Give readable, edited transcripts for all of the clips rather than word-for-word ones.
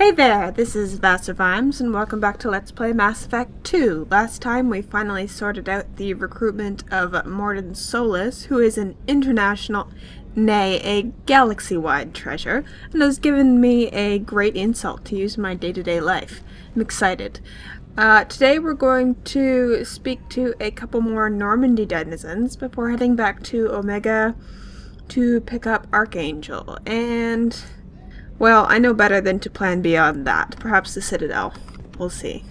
Hey there, this is VasserVimes, and welcome back to Let's Play Mass Effect 2. Last time we finally sorted out the recruitment of Morden Solus, who is an international, nay, a galaxy-wide treasure, and has given me a great insult to use in my day-to-day life. I'm excited. Today we're going to speak to a couple more Normandy denizens before heading back to Omega to pick up Archangel, and... well, I know better than to plan beyond that. Perhaps the Citadel. We'll see.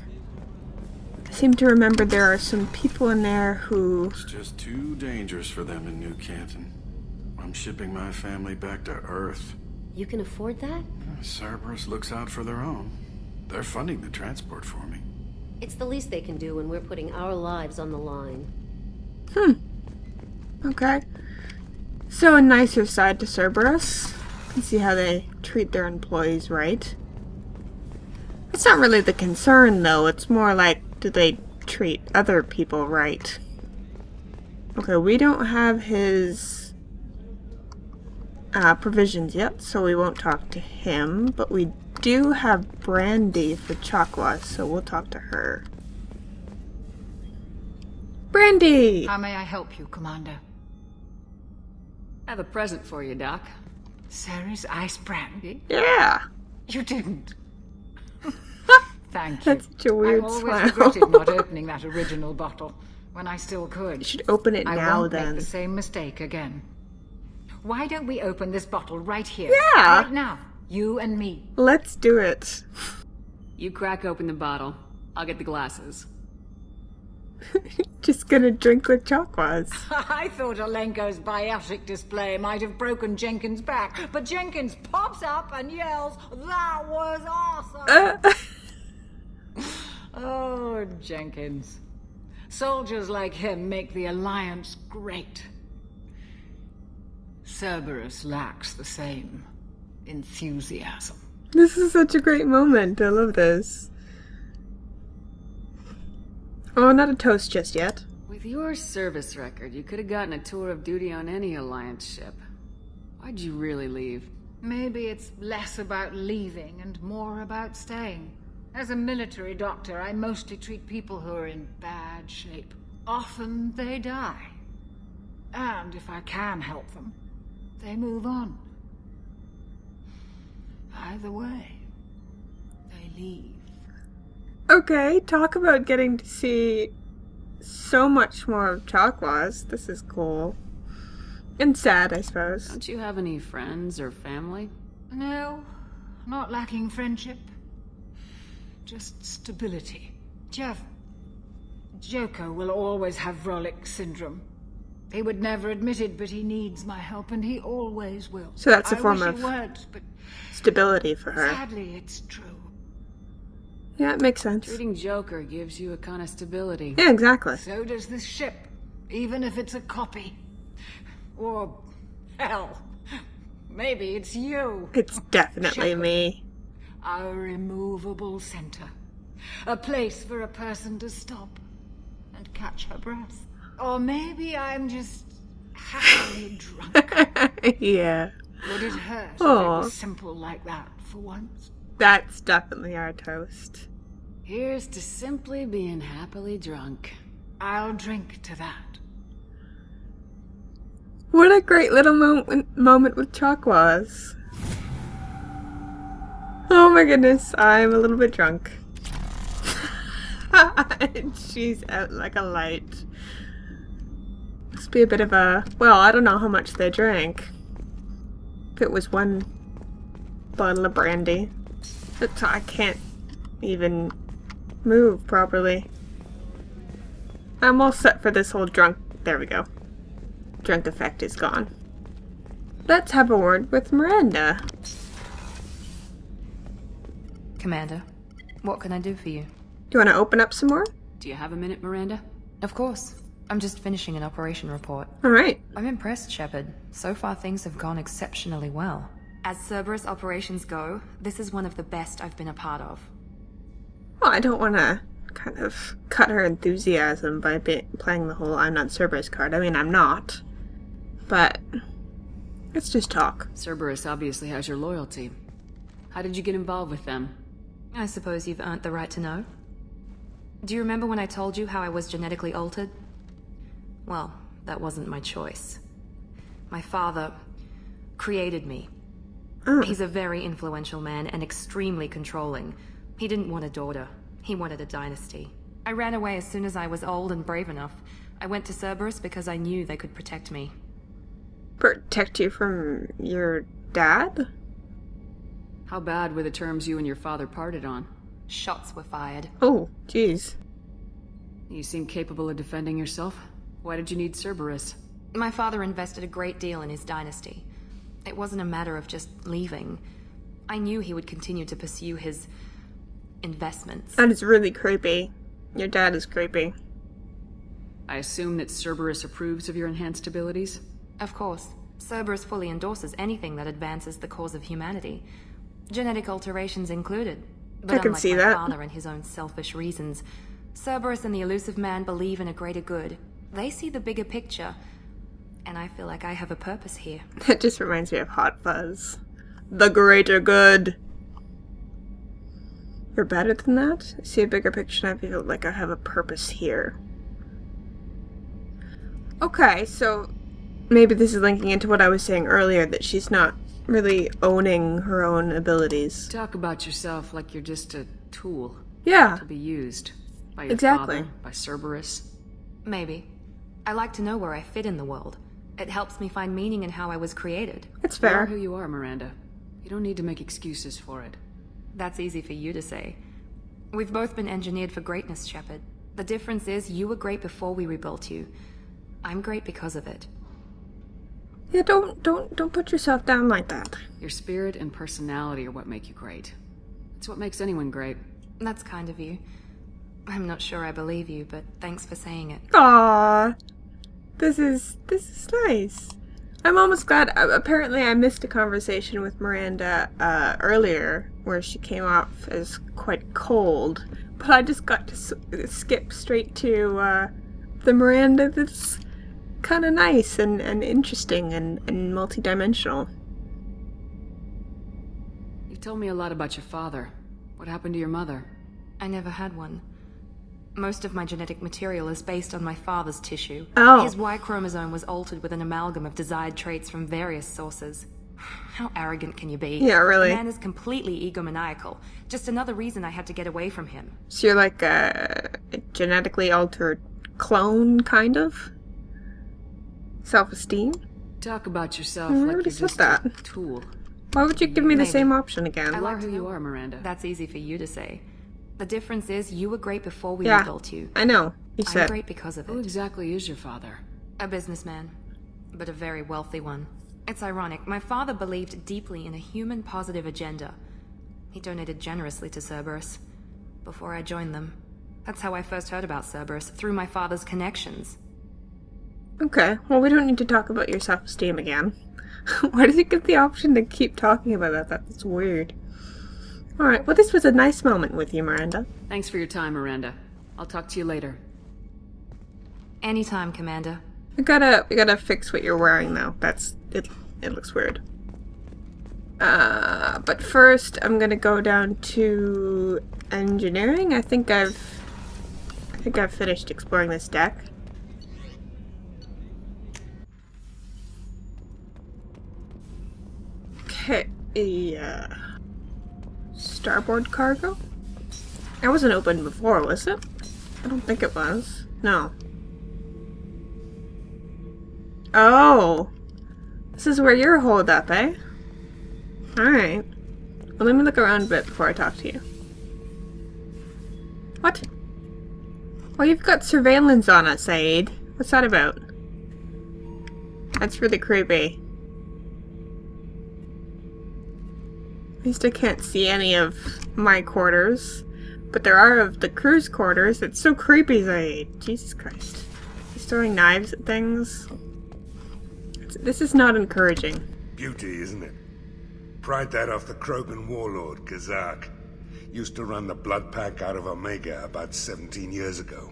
I seem to remember there are some people in there who... it's just too dangerous for them in New Canton. I'm shipping my family back to Earth. You can afford that? Cerberus looks out for their own. They're funding the transport for me. It's the least they can do when we're putting our lives on the line. Okay. So a nicer side to Cerberus. You can see how they treat their employees right. It's not really the concern, though. It's more like, do they treat other people right? Okay, we don't have his provisions yet, so we won't talk to him. But we do have Brandy for Chakwas, so we'll talk to her. Brandy! How may I help you, Commander? I have a present for you, Doc. Sarah's ice brandy? Yeah! You didn't. Thank you. That's such a weird I always smile. regretted not opening that original bottle when I still could. You should open it I now, won't then. make the same mistake again. Why don't we open this bottle right here? Yeah. Right now. You and me. Let's do it. You crack open the bottle. I'll get the glasses. Just gonna drink with Chakwas. I thought Alenko's biotic display might have broken Jenkins' back, but Jenkins pops up and yells, "That was awesome!" Oh, Jenkins. Soldiers like him make the Alliance great. Cerberus lacks the same enthusiasm. This is such a great moment. I love this. Oh, not a toast just yet. With your service record, you could have gotten a tour of duty on any Alliance ship. Why'd you really leave? Maybe it's less about leaving and more about staying. As a military doctor, I mostly treat people who are in bad shape. Often they die. And if I can help them, they move on. Either way, they leave. Okay, talk about getting to see so much more of Chakwas. This is cool. And sad, I suppose. Don't you have any friends or family? No, not lacking friendship. Just stability. Joko will always have Vrolic syndrome. He would never admit it, but he needs my help, and he always will. So that's a form I of wish he weren't, but stability for her. sadly, it's true. Yeah, it makes sense. Treating Joker gives you a kind of stability. Yeah, exactly. So does this ship, even if it's a copy. Or, hell, maybe it's you. It's definitely Shepard. me. Our immovable center. A place for a person to stop and catch her breath. Or maybe I'm just happily drunk. Yeah. Would it hurt if it Aw. was simple like that for once? That's definitely our toast. Here's to simply being happily drunk. I'll drink to that. What a great little moment with Chakwas. Oh my goodness, I'm a little bit drunk. And she's out like a light. Must be a bit of a... well, I don't know how much they drank. If it was one bottle of brandy. I can't even move properly. I'm all set for this whole drunk... there we go. Drunk effect is gone. Let's have a word with Miranda. Commander, what can I do for you? Do you want to open up some more? Do you have a minute, Miranda? Of course. I'm just finishing an operation report. Alright. I'm impressed, Shepard. So far things have gone exceptionally well. As Cerberus operations go, this is one of the best I've been a part of. Well, I don't want to kind of cut her enthusiasm by playing the whole I'm not Cerberus card. I mean, I'm not. But let's just talk. Cerberus obviously has your loyalty. How did you get involved with them? I suppose you've earned the right to know. Do you remember when I told you how I was genetically altered? Well, that wasn't my choice. My father created me. He's a very influential man and extremely controlling. He didn't want a daughter. He wanted a dynasty. I ran away as soon as I was old and brave enough. I went to Cerberus because I knew they could protect me. Protect you from your dad? How bad were the terms you and your father parted on? Shots were fired. Oh, jeez. You seem capable of defending yourself. Why did you need Cerberus? My father invested a great deal in his dynasty. It wasn't a matter of just leaving. I knew he would continue to pursue his investments. That is really creepy. Your dad is creepy. I assume that Cerberus approves of your enhanced abilities? Of course. Cerberus fully endorses anything that advances the cause of humanity. Genetic alterations included. But I can unlike see my that. father and his own selfish reasons, Cerberus and the elusive man believe in a greater good. They see the bigger picture, and I feel like I have a purpose here. It just reminds me of Hot Fuzz. The greater good. You're better than that? I see a bigger picture and I feel like I have a purpose here. Okay, so maybe this is linking into what I was saying earlier, that she's not really owning her own abilities. Talk about yourself like you're just a tool Yeah, to be used. By your exactly. father, by Cerberus. Maybe. I like to know where I fit in the world. It helps me find meaning in how I was created. It's You are fair. who you are, Miranda. You don't need to make excuses for it. That's easy for you to say. We've both been engineered for greatness, Shepard. The difference is you were great before we rebuilt you. I'm great because of it. Yeah, don't put yourself down like that. Your spirit and personality are what make you great. It's what makes anyone great. That's kind of you. I'm not sure I believe you, but thanks for saying it. Aww. This is nice. I'm almost glad. Apparently, I missed a conversation with Miranda earlier where she came off as quite cold, but I just got to skip straight to the Miranda that's kind of nice and interesting and multidimensional. You've told me a lot about your father. What happened to your mother? I never had one. Most of my genetic material is based on my father's tissue. Oh. His Y chromosome was altered with an amalgam of desired traits from various sources. How arrogant can you be? Yeah, really. The man is completely egomaniacal. Just another reason I had to get away from him. So you're like a genetically altered clone, kind of? Self-esteem? Talk about yourself I like already you're said just that. a tool. Why would you give me the Maybe. same option again? You are who you are, Miranda. That's easy for you to say. The difference is you were great before we Yeah, rebuilt you. I know. You I'm said. great because of Who it. exactly is your father? A businessman, but a very wealthy one. It's ironic. My father believed deeply in a human positive agenda. He donated generously to Cerberus before I joined them. That's how I first heard about Cerberus, through my father's connections. Okay, well, we don't need to talk about your self-esteem again. Why does it give the option to keep talking about that? That's weird. Alright, well, this was a nice moment with you, Miranda. Thanks for your time, Miranda. I'll talk to you later. Anytime, Commander. We gotta fix what you're wearing, though. It looks weird. But first, I'm gonna go down to engineering. I think I've finished exploring this deck. Okay, starboard cargo? That wasn't open before, was it? I don't think it was. No. Oh! This is where you're holed up, eh? Alright. Well, let me look around a bit before I talk to you. What? Oh, you've got surveillance on us, Zaeed. What's that about? That's really creepy. At least I can't see any of my quarters. But there are of the crew's quarters. It's so creepy, Zaeed. Jesus Christ. He's throwing knives at things. This is not encouraging. Beauty, isn't it? Pried that off the Krogan warlord, Kazak. Used to run the blood pack out of Omega about 17 years ago.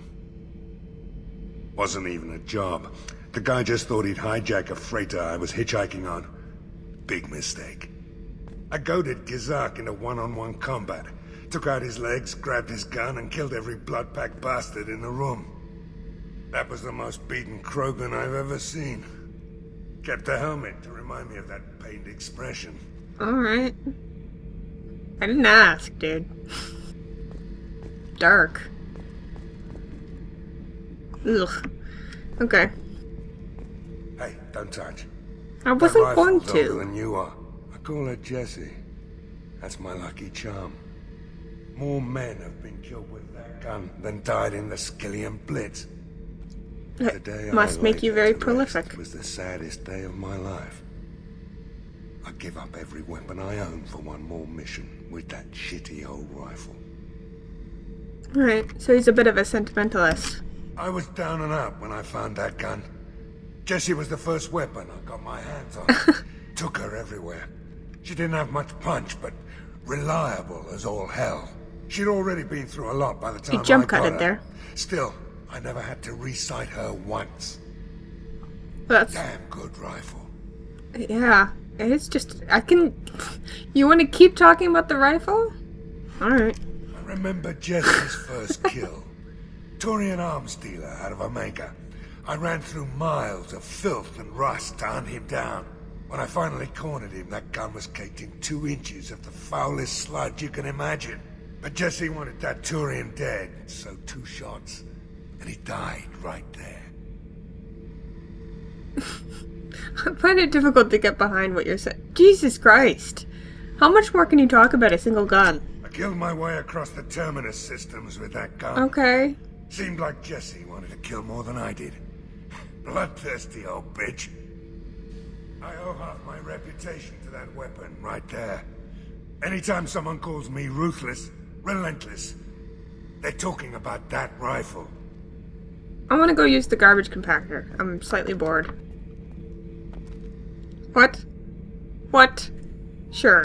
Wasn't even a job. The guy just thought he'd hijack a freighter I was hitchhiking on. Big mistake. I goaded Gazak into one-on-one combat, took out his legs, grabbed his gun, and killed every blood-packed bastard in the room. That was the most beaten Krogan I've ever seen. Kept the helmet to remind me of that pained expression. Alright. I didn't ask, dude. Dark. Ugh. Okay. Hey, don't touch. I wasn't going That rifle's older to. than you are. I call her Jessie. That's my lucky charm. More men have been killed with that gun than died in the Skillian Blitz. The day Must I make laid you her very to prolific. rest was the saddest day of my life. I give up every weapon I own for one more mission with that shitty old rifle. Alright, so he's a bit of a sentimentalist. I was down and out when I found that gun. Jessie was the first weapon I got my hands on. Took her everywhere. She didn't have much punch, but reliable as all hell. She'd already been through a lot by the time He jump I got cutted her. there. Still, I never had to recite her once. That's... Damn good rifle. Yeah. It's just... I can... You want to keep talking about the rifle? Alright. I remember Jessie's first kill. Turian arms dealer out of Omega. I ran through miles of filth and rust to hunt him down. When I finally cornered him, that gun was caked in 2 inches of the foulest sludge you can imagine. But Jessie wanted that Turian dead, so 2 shots, and he died right there. I find it difficult to get behind what you're saying. Jesus Christ. How much more can you talk about a single gun? I killed my way across the Terminus systems with that gun. Okay. Seemed like Jessie wanted to kill more than I did. Bloodthirsty old bitch. I owe half my reputation to that weapon right there. Anytime someone calls me ruthless, relentless, they're talking about that rifle. I want to go use the garbage compactor. I'm slightly bored. What? What? Sure.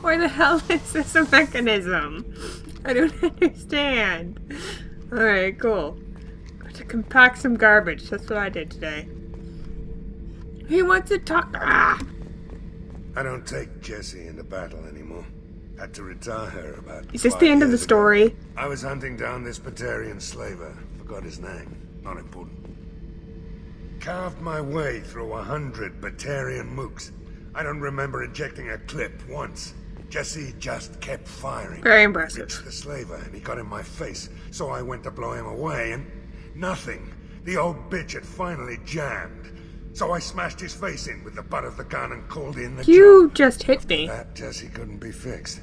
Why the hell is this a mechanism? I don't understand. Alright, cool. Got to compact some garbage. That's what I did today. He wants to talk. Ah! I don't take Jessie into battle anymore. Had to retire her about Is this 5 the end of the years ago. story? I was hunting down this Batarian slaver. Forgot his name. Not important. Carved my way through 100 Batarian mooks. I don't remember ejecting a clip once. Jessie just kept firing. Very impressive. Reached the slaver, and he got in my face, so I went to blow him away, and nothing. The old bitch had finally jammed. So I smashed his face in with the butt of the gun and called in the You just hit me. That Jessie couldn't be fixed.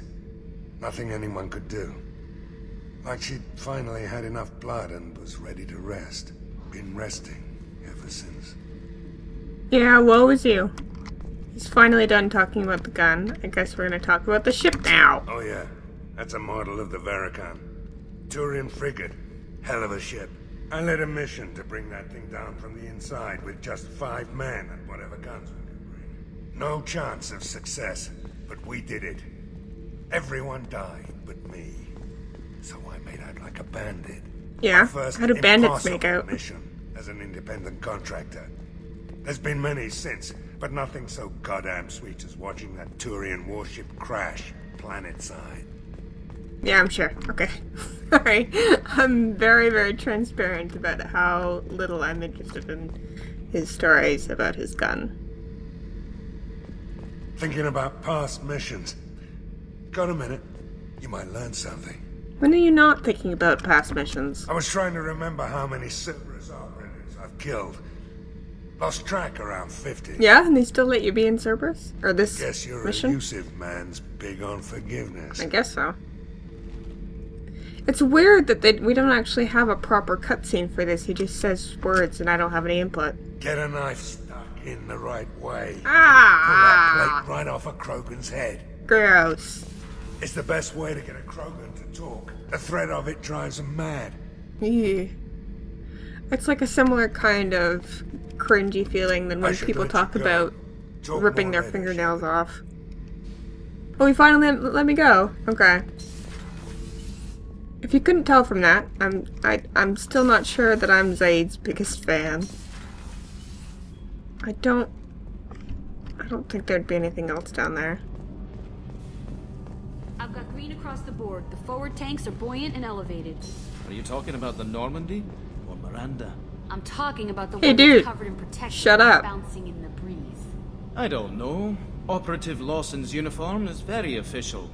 Nothing anyone could do. Like she'd finally had enough blood and was ready to rest. Been resting ever since. Yeah, woe is you. He's finally done talking about the gun. I guess we're gonna talk about the ship now. Oh yeah, that's a model of the Veracon. Turian frigate. Hell of a ship. I led a mission to bring that thing down from the inside with just 5 men and whatever guns we could bring. No chance of success, but we did it. Everyone died but me. So I made out like a bandit. Yeah, My first how do bandits make impossible out? mission as an independent contractor. There's been many since, but nothing so goddamn sweet as watching that Turian warship crash planet-side. Yeah, I'm sure. Okay. Sorry. I'm very, very transparent about how little I'm interested in his stories about his gun. Thinking about past missions. Got a minute? You might learn something. When are you not thinking about past missions? I was trying to remember how many Cerberus operators I've killed. Lost track around 50. Yeah, and they still let you be in Cerberus? Or this Guess your mission? elusive man's big on forgiveness. I guess so. It's weird that we don't actually have a proper cutscene for this. He just says words and I don't have any input. Get a knife stuck in the right way. Ah! Pull that plate right off a Krogan's head. Gross. It's the best way to get a Krogan to talk. The threat of it drives him mad. Ew. It's like a similar kind of cringy feeling than I when should people let talk you go. about Talk ripping more their later, fingernails off. Oh, he finally let me go. Okay. If you couldn't tell from that, I'm still not sure that I'm Zaeed's biggest fan. I I don't think there'd be anything else down there. I've got green across the board. The forward tanks are buoyant and elevated. Are you talking about the Normandy or Miranda? I'm talking about the Hey, one dude. that's covered in protection Shut and up. bouncing in the breeze. I don't know. Operative Lawson's uniform is very official.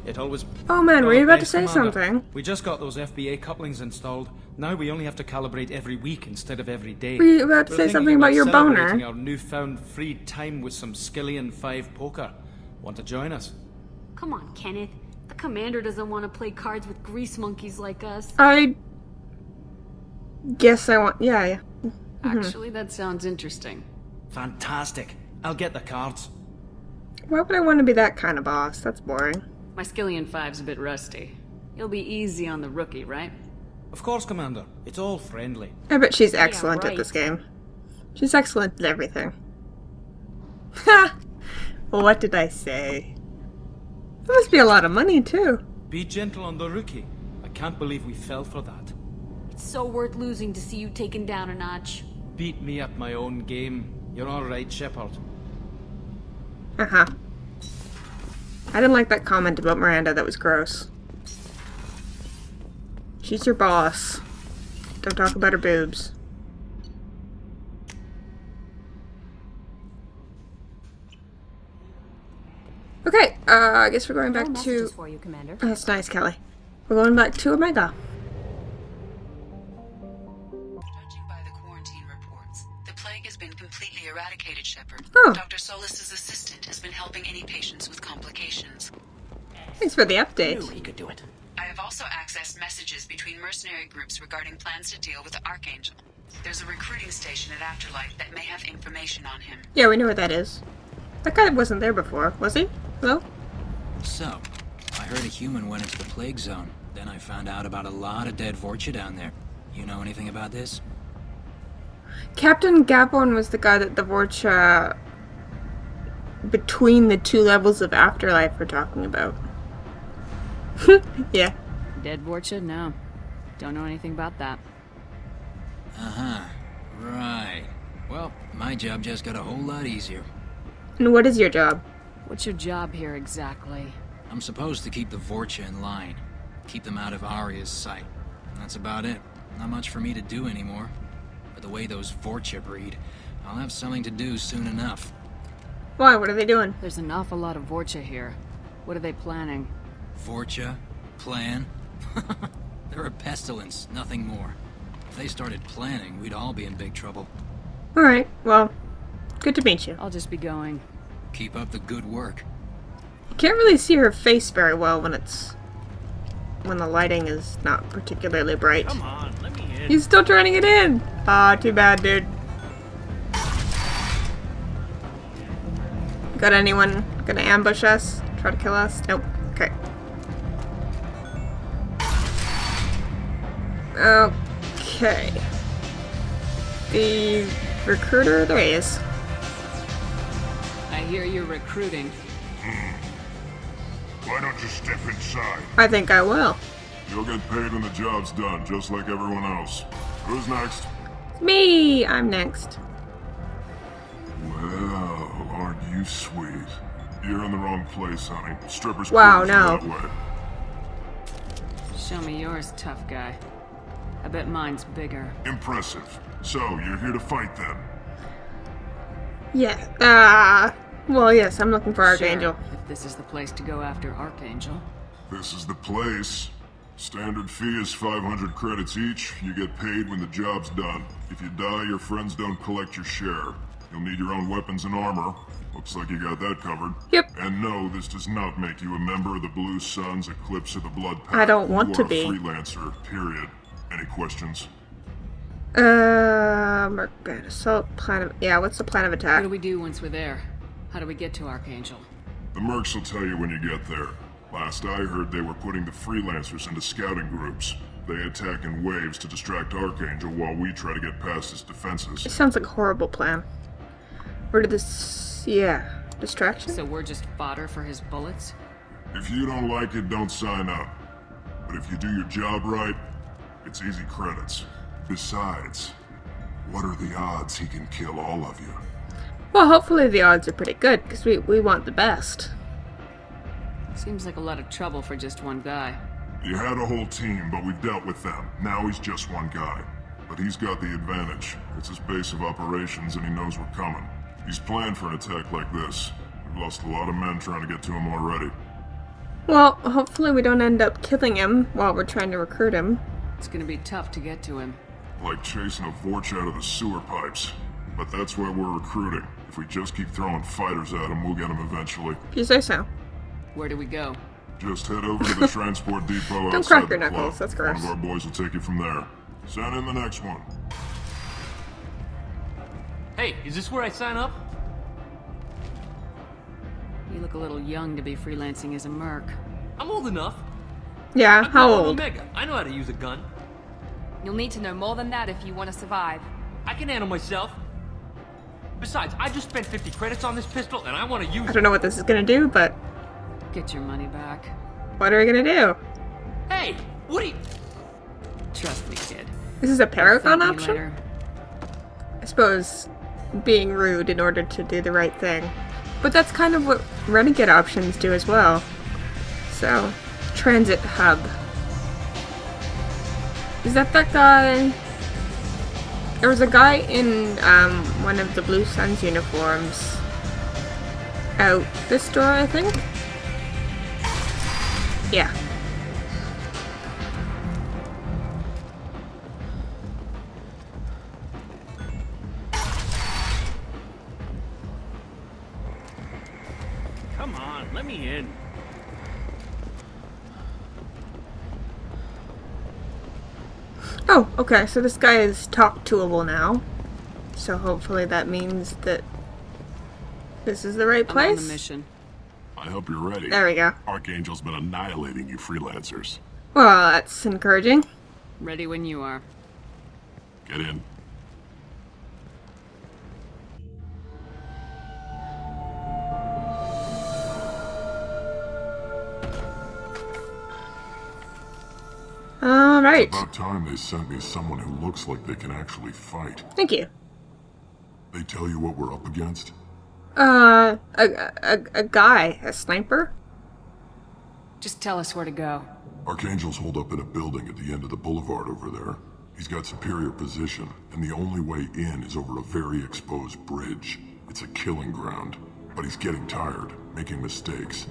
It always... Oh man, were you about to Yes, say Commander. something? We just got those FBA couplings installed. Now we only have to calibrate every week instead of every day. Were you about to We're say thinking something about your celebrating boner? our newfound free time with some Skillian 5 poker. Want to join us? Come on, Kenneth. The commander doesn't want to play cards with grease monkeys like us. I guess I want. Yeah. Actually, that sounds interesting. Fantastic. I'll get the cards. Why would I want to be that kind of boss? That's boring. My Skillian 5's a bit rusty. You'll be easy on the rookie, right? Of course, Commander. It's all friendly. I bet she's excellent at right. this game. She's excellent at everything. Ha! What did I say? That must be a lot of money, too. Be gentle on the rookie. I can't believe we fell for that. It's so worth losing to see you taken down a notch. Beat me at my own game. You're all right, Shepard. Uh-huh. I didn't like that comment about Miranda. That was gross. She's your boss. Don't talk about her boobs. Okay, I guess we're going back No to... messages for you, Commander. That's nice, Kelly. We're going back to Omega. Judging by the quarantine reports, the plague has been completely eradicated, Shepard. Oh. Dr. Solis's assistant has been helping any patients with complications. Thanks for the update. He could do it. I have also accessed messages between mercenary groups regarding plans to deal with the Archangel. There's a recruiting station at Afterlife that may have information on him. Yeah, we know where that is. That guy wasn't there before, was he? No? So, I heard a human went into the plague zone. Then I found out about a lot of dead Vorcha down there. You know anything about this? Captain Gaborn was the guy that the Vorcha between the two levels of Afterlife we're talking about. Yeah. Dead Vorcha? No. Don't know anything about that. Uh-huh. Right. Well, my job just got a whole lot easier. And what is your job? What's your job here exactly? I'm supposed to keep the Vorcha in line. Keep them out of Arya's sight. That's about it. Not much for me to do anymore. But the way those Vorcha breed, I'll have something to do soon enough. Why? What are they doing? There's an awful lot of Vorcha here. What are they planning? Vorcha? Plan? They're a pestilence, nothing more. If they started planning, we'd all be in big trouble. Alright, well, good to meet you. I'll just be going. Keep up the good work. You can't really see her face very well when the lighting is not particularly bright. Come on, let me in. He's still trying to get in! Ah, too bad, dude. Got anyone gonna ambush us? Try to kill us? Nope. Okay. Okay. The recruiter? There he is. I hear you're recruiting. Why don't you step inside? I think I will. You'll get paid when the job's done, just like everyone else. Who's next? Me! I'm next. Well, aren't you sweet? You're in the wrong place, honey. Strippers Wow, quarters are no. that way. Show me yours, tough guy. I bet mine's bigger. Impressive. So, you're here to fight then? Yeah. Well, yes, I'm looking for Archangel. Sure, if this is the place to go after Archangel. This is the place. Standard fee is 500 credits each. You get paid when the job's done. If you die, your friends don't collect your share. You'll need your own weapons and armor. Looks like you got that covered. Yep. And no, this does not make you a member of the Blue Suns, Eclipse, or the Blood Pact. I don't want to be. You are a freelancer, period. Any questions? Merc band assault plan of... Yeah, what's the plan of What attack? do we do once we're there? How do we get to Archangel? The mercs will tell you when you get there. Last I heard, they were putting the freelancers into scouting groups. They attack in waves to distract Archangel while we try to get past his defenses. It sounds like a horrible plan. Where did this... Yeah. Distraction? So we're just fodder for his bullets? If you don't like it, don't sign up. But if you do your job right, it's easy credits. Besides, what are the odds he can kill all of you? Well, hopefully the odds are pretty good, because we want the best. Seems like a lot of trouble for just one guy. You had a whole team, but we've dealt with them. Now he's just one guy. But he's got the advantage. It's his base of operations and he knows we're coming. He's planned for an attack like this. We've lost a lot of men trying to get to him already. Well, hopefully we don't end up killing him while we're trying to recruit him. It's gonna be tough to get to him. Like chasing a Vorch out of the sewer pipes. But that's why we're recruiting. If we just keep throwing fighters at him, we'll get him eventually. If you say so. Where do we go? Just head over to the transport depot Don't outside crack your the knuckles, club. that's gross. One of our boys will take you from there. Send in the next one. Hey, is this where I sign up? You look a little young to be freelancing as a merc. I'm old enough. Yeah, I'm how on old? Omega. I know how to use a gun. You'll need to know more than that if you want to survive. I can handle myself. Besides, I just spent 50 credits on this pistol, and I want to use I it. don't know what this is gonna do, but Get your money back. what are we gonna do? Hey, what are you... Trust me, kid. This is a Paragon Thank me option? later. I suppose being rude in order to do the right thing. But that's kind of what Renegade options do as well. So, transit hub. Is that guy? There was a guy in one of the Blue Suns uniforms out this door, I think? Yeah. Come on, let me in. Oh, okay, so this guy is talk-toable now. So hopefully that means that this is the right I'm on place. the mission. I hope you're ready. There we go. Archangel's been annihilating you freelancers. Well, that's encouraging. Ready when you are. Get in. Alright. About time they sent me someone who looks like they can actually fight. Thank you. They tell you what we're up against? A guy. A sniper? Just tell us where to go. Archangel's holed up in a building at the end of the boulevard over there. He's got superior position, and the only way in is over a very exposed bridge. It's a killing ground, but he's getting tired, making mistakes.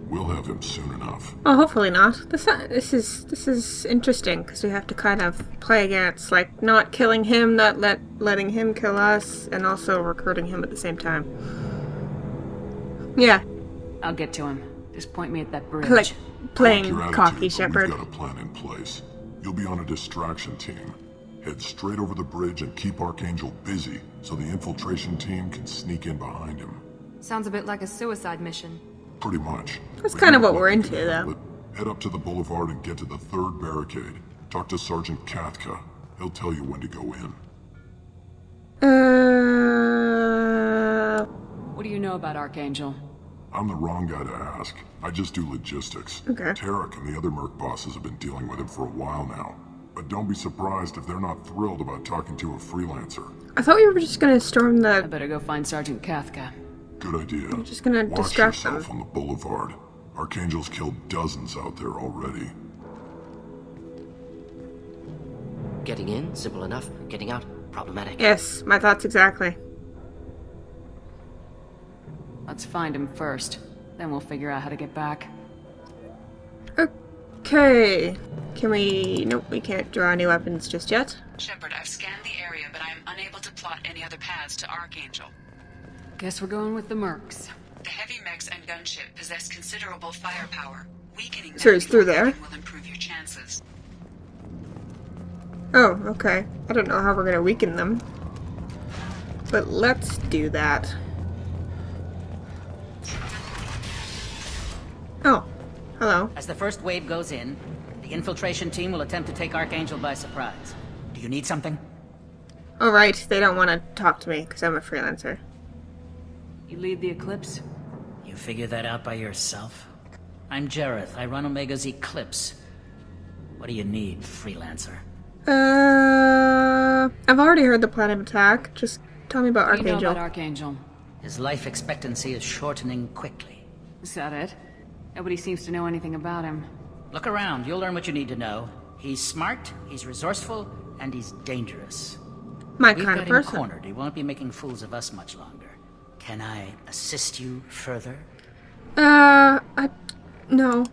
We'll have him soon enough. Oh, hopefully not. This is interesting because we have to kind of play against, like, not killing him, not letting him kill us, and also recruiting him at the same time. Yeah. I'll get to him. Just point me at that bridge. Like playing Your attitude, cocky but shepherd. We've got a plan in place. You'll be on a distraction team. Head straight over the bridge and keep Archangel busy so the infiltration team can sneak in behind him. Sounds a bit like a suicide mission. Pretty much. That's But kind of you what know we're you into, can handle though. it. Head up to the boulevard and get to the third barricade. Talk to Sergeant Katka. He'll tell you when to go in. What do you know about Archangel? I'm the wrong guy to ask. I just do logistics. Okay. Tarek and the other merc bosses have been dealing with him for a while now. But don't be surprised if they're not thrilled about talking to a freelancer. I thought we were just gonna storm I the... better go find Sergeant Katka. Good idea. I'm just gonna Watch distract them. yourself on the boulevard. Archangel's killed dozens out there already. Getting in, simple enough. Getting out, problematic. Yes, my thoughts exactly. Let's find him first. Then we'll figure out how to get back. Okay. Can we... Nope, we can't draw any weapons just yet. Shepard, I've scanned the area, but I am unable to plot any other paths to Archangel. Guess we're going with the mercs. The heavy mechs and gunship possess considerable firepower. Weakening them So it's through before there? landing will improve your chances. Oh, okay. I don't know how we're gonna weaken them. But let's do that. Oh, hello. As the first wave goes in, the infiltration team will attempt to take Archangel by surprise. Do you need something? Oh, right. They don't want to talk to me because I'm a freelancer. You lead the Eclipse? You figure that out by yourself? I'm Jareth. I run Omega's Eclipse. What do you need, freelancer? I've already heard the plan of attack. Just tell me about What do you know Archangel. about Archangel? His life expectancy is shortening quickly. Is that it? Nobody seems to know anything about him. Look around, you'll learn what you need to know. He's smart, he's resourceful, and he's dangerous. My We've kind of got him person. cornered. He won't be making fools of us much longer. Can I assist you further? No.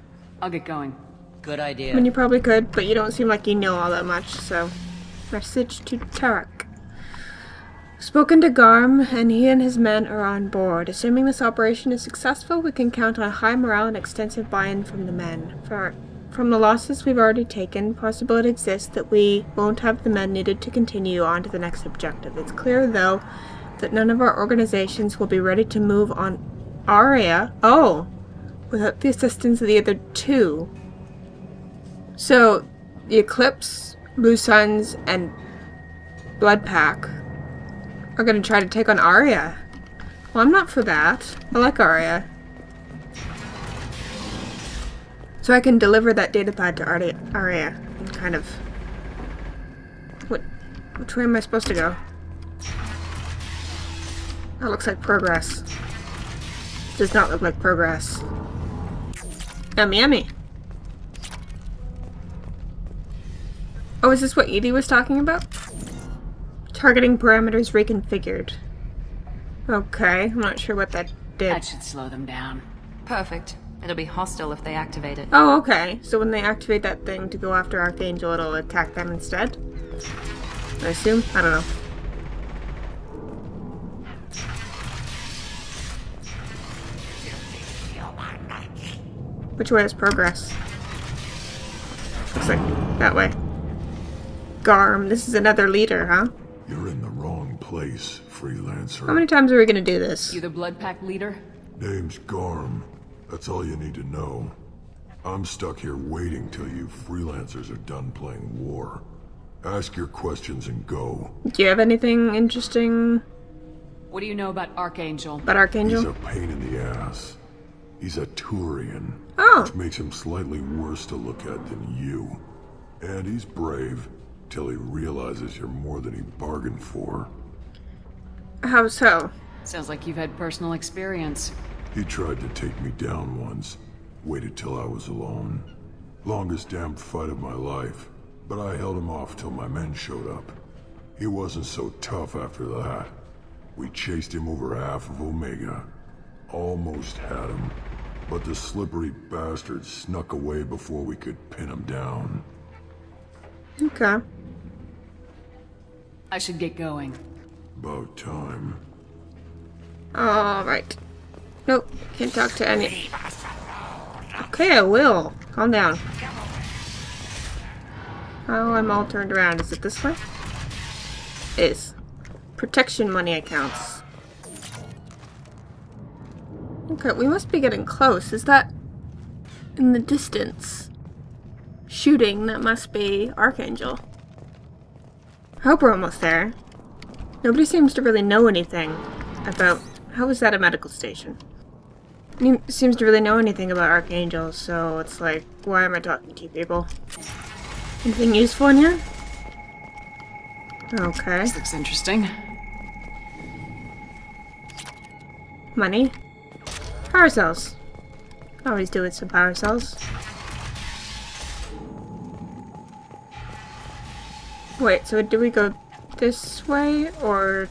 I'll get going. Good idea. I mean, you probably could, but you don't seem like you know all that much, so... Message to Tarek. Spoken to Garm, and he and his men are on board. Assuming this operation is successful, we can count on high morale and extensive buy-in from the men. From the losses we've already taken, possibility exists that we won't have the men needed to continue on to the next objective. It's clear, though, that none of our organizations will be ready to move on Aria. Oh! Without the assistance of the other two. So, the Eclipse, Blue Suns, and Blood Pack are going to try to take on Aria. Well, I'm not for that. I like Aria. So I can deliver that datapad to Aria and kind of... Which way am I supposed to go? That looks like progress. Does not look like progress. Yummy, yummy. Oh, is this what Edie was talking about? Targeting parameters reconfigured. Okay, I'm not sure what that did. That should slow them down. Perfect. It'll be hostile if they activate it. Oh, okay. So when they activate that thing to go after Archangel, it'll attack them instead? I assume? I don't know. Which way is progress? Looks like that way. Garm, this is another leader, huh? You're in the wrong place, freelancer. How many times are we gonna do this? You the Blood Pack leader? Name's Garm. That's all you need to know. I'm stuck here waiting till you freelancers are done playing war. Ask your questions and go. Do you have anything interesting? What do you know about Archangel? About Archangel? He's a pain in the ass. He's a Turian, which makes him slightly worse to look at than you. And he's brave, till he realizes you're more than he bargained for. How so? Sounds like you've had personal experience. He tried to take me down once. Waited till I was alone. Longest damn fight of my life. But I held him off till my men showed up. He wasn't so tough after that. We chased him over half of Omega. Almost had him. But the slippery bastard snuck away before we could pin him down. Okay. I should get going. About time. Alright. Nope, can't talk to any. Okay, I will. Calm down. Oh, I'm all turned around. Is it this way? It is. Protection money accounts. Okay, we must be getting close. Is that in the distance? Shooting, that must be Archangel. I hope we're almost there. Nobody seems to really know anything about... How is that a medical station? He seems to really know anything about Archangel, so it's like, why am I talking to you people? Anything useful in here? Okay. This looks interesting. Money. Power cells. Always do with some power cells. Wait, so do we go this way, or...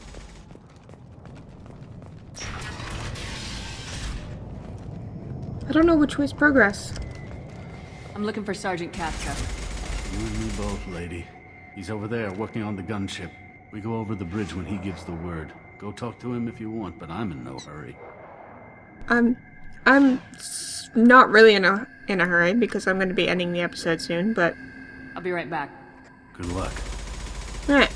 I don't know which way's progress. I'm looking for Sergeant Kafka. You and me both, lady. He's over there working on the gunship. We go over the bridge when he gives the word. Go talk to him if you want, but I'm in no hurry. I'm not really in a hurry because I'm going to be ending the episode soon, but... I'll be right back. Good luck. Alright.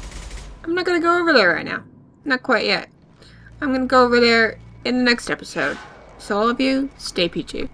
I'm not going to go over there right now. Not quite yet. I'm going to go over there in the next episode. So all of you, stay peachy.